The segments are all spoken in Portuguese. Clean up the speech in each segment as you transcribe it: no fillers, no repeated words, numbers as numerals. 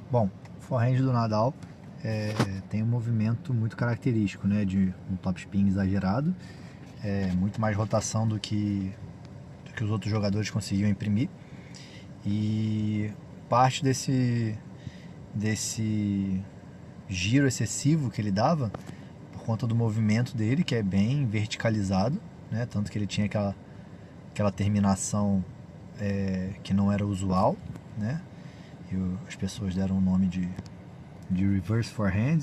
Bom, o forehand do Nadal tem um movimento muito característico, né, de um topspin exagerado, muito mais rotação do que os outros jogadores conseguiam imprimir, e parte desse giro excessivo que ele dava, por conta do movimento dele, que é bem verticalizado, né, tanto que ele tinha aquela terminação que não era usual, né, e as pessoas deram o nome de reverse forehand.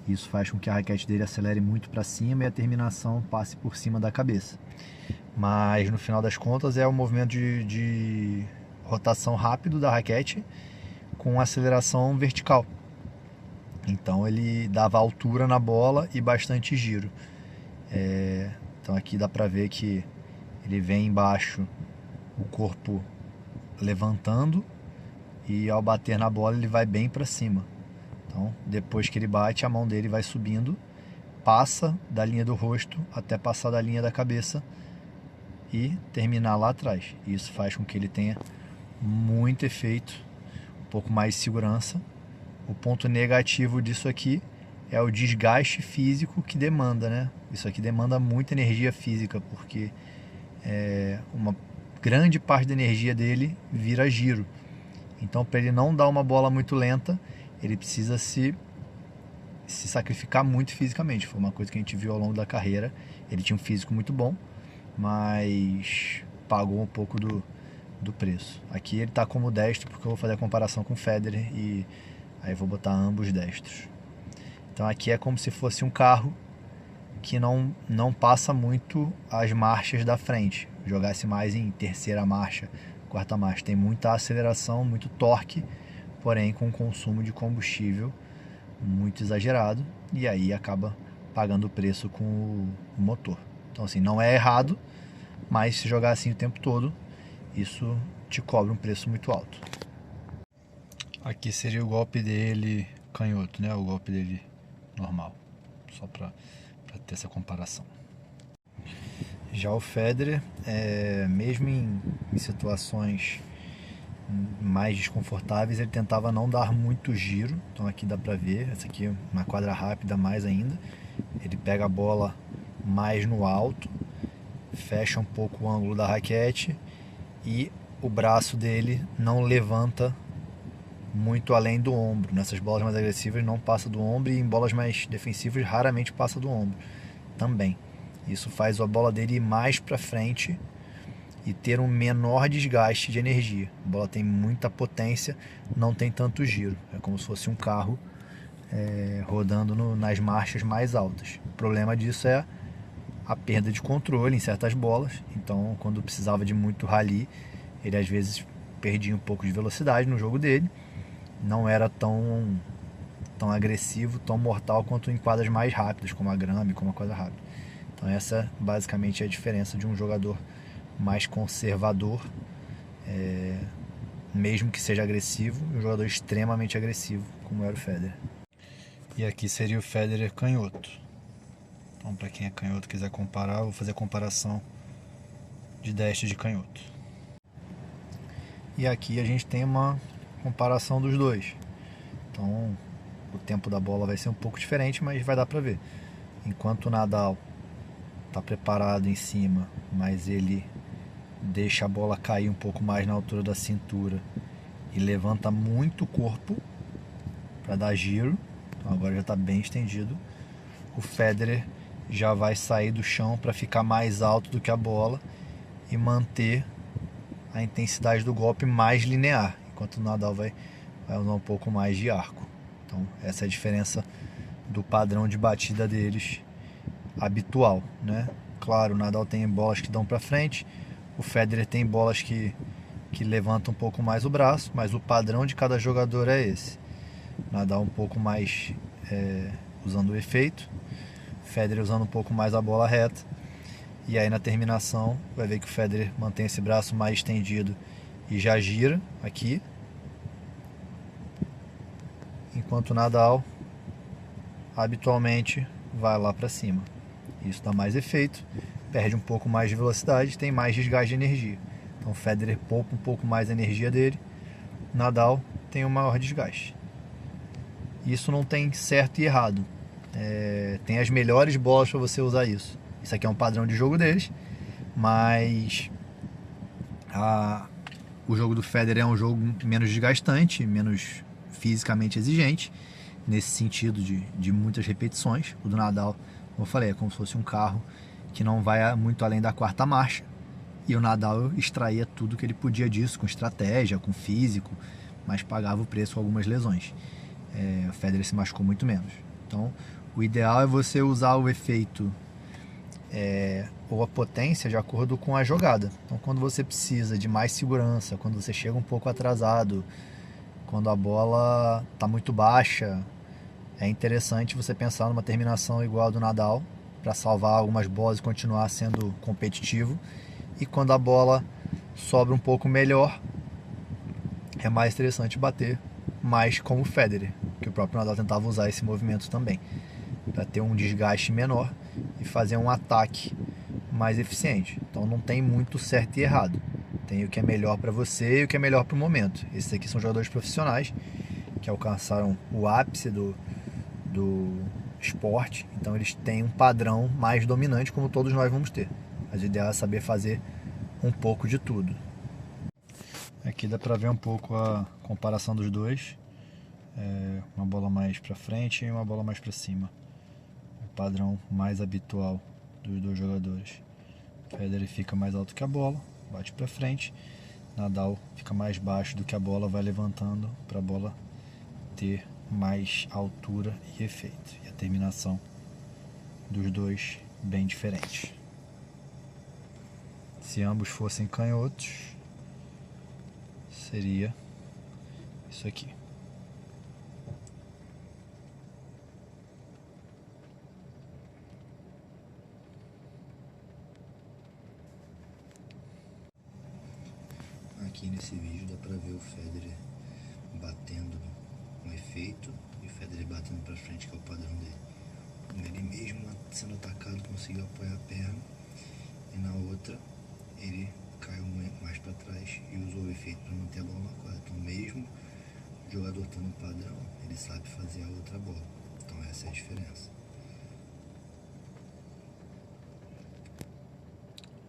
Isso faz com que a raquete dele acelere muito para cima e a terminação passe por cima da cabeça. Mas no final das contas é um movimento de rotação rápido da raquete com aceleração vertical. Então ele dava altura na bola e bastante giro. Então aqui dá para ver que ele vem embaixo, o corpo levantando, e ao bater na bola ele vai bem para cima. Então, depois que ele bate, a mão dele vai subindo, passa da linha do rosto até passar da linha da cabeça e terminar lá atrás. Isso faz com que ele tenha muito efeito, um pouco mais de segurança. O ponto negativo disso aqui é o desgaste físico que demanda, né? Isso aqui demanda muita energia física, porque uma grande parte da energia dele vira giro. Então, para ele não dar uma bola muito lenta, ele precisa se sacrificar muito fisicamente. Foi uma coisa que a gente viu ao longo da carreira. Ele tinha um físico muito bom, mas pagou um pouco do preço. Aqui ele está como destro, porque eu vou fazer a comparação com o Federer e aí vou botar ambos destros. Então aqui é como se fosse um carro que não passa muito as marchas da frente. Jogasse mais em terceira marcha, quarta marcha. Tem muita aceleração, muito torque, porém com consumo de combustível muito exagerado, e aí acaba pagando o preço com o motor. Então assim, não é errado, mas se jogar assim o tempo todo, isso te cobra um preço muito alto. Aqui seria o golpe dele canhoto, né? O golpe dele normal, só para ter essa comparação. Já o Federer, mesmo em situações mais desconfortáveis, ele tentava não dar muito giro. Então aqui dá pra ver, essa aqui é uma quadra rápida mais ainda. Ele pega a bola mais no alto, fecha um pouco o ângulo da raquete e o braço dele não levanta muito além do ombro. Nessas bolas mais agressivas não passa do ombro, e em bolas mais defensivas raramente passa do ombro também. Isso faz a bola dele ir mais para frente e ter um menor desgaste de energia. A bola tem muita potência, não tem tanto giro. É como se fosse um carro rodando nas marchas mais altas. O problema disso é a perda de controle em certas bolas. Então, quando precisava de muito rally, ele às vezes perdia um pouco de velocidade no jogo dele. Não era tão agressivo, tão mortal quanto em quadras mais rápidas, como a grama e como a quadra rápida. Então essa basicamente é a diferença de um jogador mais conservador, mesmo que seja agressivo, e um jogador extremamente agressivo, como era o Federer. E aqui seria o Federer canhoto. Então, para quem é canhoto e quiser comparar, eu vou fazer a comparação de destro de canhoto. E aqui a gente tem uma comparação dos dois. Então, o tempo da bola vai ser um pouco diferente, mas vai dar para ver. Enquanto o Nadal está preparado em cima, mas ele deixa a bola cair um pouco mais na altura da cintura e levanta muito o corpo para dar giro. Então agora já está bem estendido. O Federer já vai sair do chão para ficar mais alto do que a bola e manter a intensidade do golpe mais linear, enquanto o Nadal vai usar um pouco mais de arco. Então essa é a diferença do padrão de batida deles habitual, né? Claro, o Nadal tem bolas que dão para frente, o Federer tem bolas que levantam um pouco mais o braço, mas o padrão de cada jogador é esse. Nadal um pouco mais usando o efeito, Federer usando um pouco mais a bola reta, e aí na terminação vai ver que o Federer mantém esse braço mais estendido e já gira aqui, enquanto o Nadal habitualmente vai lá para cima. Isso dá mais efeito, perde um pouco mais de velocidade, tem mais desgaste de energia. Então o Federer poupa um pouco mais a energia dele, Nadal tem um maior desgaste. Isso não tem certo e errado. Tem as melhores bolas para você usar isso. Isso aqui é um padrão de jogo deles, mas o jogo do Federer é um jogo menos desgastante, menos fisicamente exigente, nesse sentido de muitas repetições. O do Nadal, como eu falei, é como se fosse um carro que não vai muito além da quarta marcha, e o Nadal extraía tudo que ele podia disso, com estratégia, com físico, mas pagava o preço com algumas lesões. O Federer se machucou muito menos. Então, o ideal é você usar o efeito ou a potência de acordo com a jogada. Então, quando você precisa de mais segurança, quando você chega um pouco atrasado, quando a bola está muito baixa, é interessante você pensar numa terminação igual a do Nadal, para salvar algumas bolas e continuar sendo competitivo. E quando a bola sobra um pouco melhor, é mais interessante bater mais como o Federer, que o próprio Nadal tentava usar esse movimento também, para ter um desgaste menor e fazer um ataque mais eficiente. Então não tem muito certo e errado. Tem o que é melhor para você e o que é melhor para o momento. Esses aqui são jogadores profissionais que alcançaram o ápice do esporte, então eles têm um padrão mais dominante, como todos nós vamos ter. Mas o ideal é saber fazer um pouco de tudo. Aqui dá para ver um pouco a comparação dos dois. Uma bola mais para frente e uma bola mais para cima. O padrão mais habitual dos dois jogadores. Federer fica mais alto que a bola, bate para frente. Nadal fica mais baixo do que a bola, vai levantando para a bola ter mais altura e efeito. E a terminação dos dois bem diferente. Se ambos fossem canhotos, seria isso aqui. Aqui nesse vídeo dá pra ver o Federer batendo com efeito e o Federer batendo pra frente, que é o padrão dele. Ele mesmo sendo atacado conseguiu apoiar a perna, e na outra ele caiu mais para trás e usou o efeito para manter a bola na quadra. Então mesmo o jogador estando no padrão, ele sabe fazer a outra bola. Então essa é a diferença.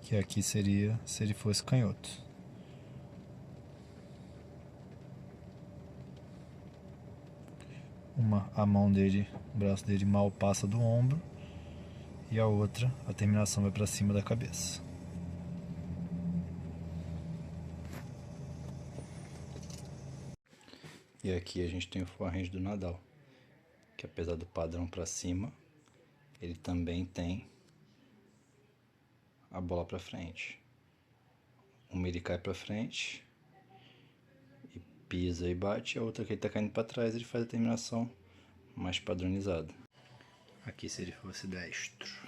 Que aqui seria se ele fosse canhoto. A mão dele, o braço dele mal passa do ombro, e a outra, a terminação vai para cima da cabeça. E aqui a gente tem o forehand do Nadal, que apesar do padrão para cima, ele também tem a bola para frente. Uma ele cai para frente e pisa e bate, a outra que ele está caindo para trás, ele faz a terminação mais padronizada. Aqui se ele fosse destro.